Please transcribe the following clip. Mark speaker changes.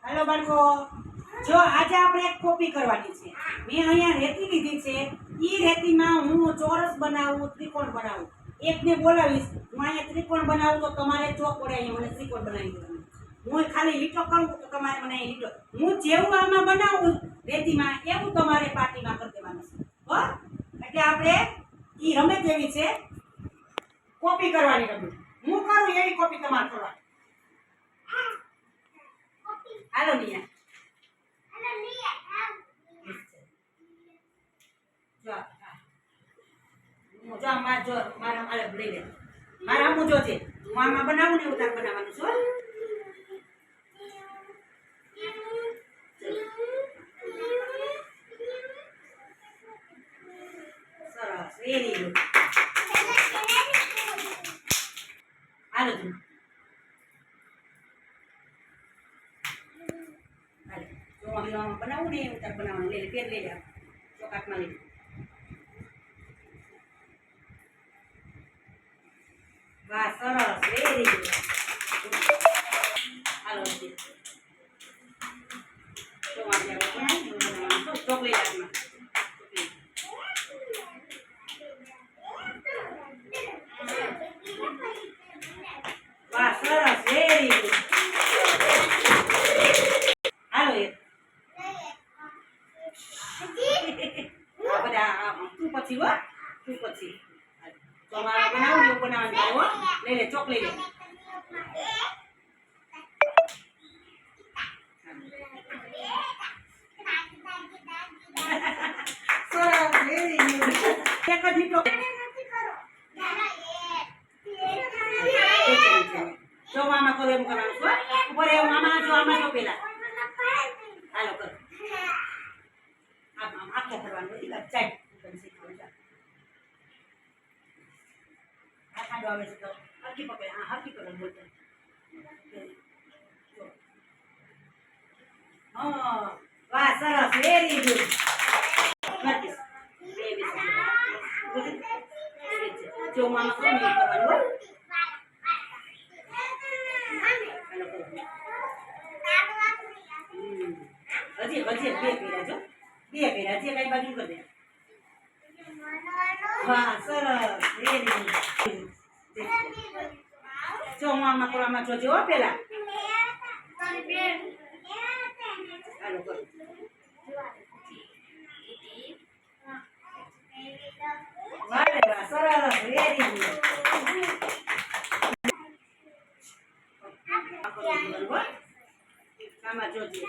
Speaker 1: hello बाळको जो आज આપણે એક કોપી કરવાની છે મે અહીંયા રેતી લીધી છે ઈ રેતીમાં હું ચોરસ બનાવું ત્રિકોણ બનાવું એકને બોલાવીશ હું અહીંયા ત્રિકોણ બનાવું તો તમારે ચોક પડે અહીંયા મને ત્રિકોણ બનાવી દેવાનું હું ખાલી લીટો કરું તો તમારે મને અહીં લીટો હું જેવું આમાં બનાવું રેતીમાં એવું તમારે પાટીમાં કરી દેવાનું છે હો એટલે આપણે ઈ રમત જેવી છે કોપી કરવાની રમત હું કરું એવી કોપી તમારે કરવાની હાલો નિયા જો મારા અલગ લઈ લે મારા હું જોજે હું આમાં બનાવું ને એવું તાર બનાવવાનું છો સરસ વેરી ગુડ હાલો તું હાલો જો બનાવું ને એવું તાર બનાવવાનું લઈ લે પેર લઈ લે ચોકાટમાં લઈ લે વાહ સરસ વેરી ગુડ હાલો તો આપણે ચોકલેટ હાથમાં વાહ સરસ વેરી ગુડ હાલો બધા તું પછી હો તું પછી તમારે બનાવું ને એવું બનાવવાનું હો લઈ લે ચોક લઈ લે સરસ વેરી ગુડ એક જ લીટો જો મામા કરો એમ કરવાનું છો ઉપર એવું મામા જો આમાં જો પેલા હાલો કર આમ આખો કરવાનું નથી ચાલ ખાડો આવે છે તો હરકી પકડે હા હરકી કરવાનું બોલતો હા વાહ સરસ વેરી ગુડ જો મામા કોણ કરવાનું હજી બે પેરા જો બે પેરા જે કઈ બાજુ કરી દે વાહ સરસ વેરી ગુડ જો મામા કરવામાં જોજો હો પેલા હાલો કર વાહ વાહ સરસ વેરી ગુડ આમાં જોજો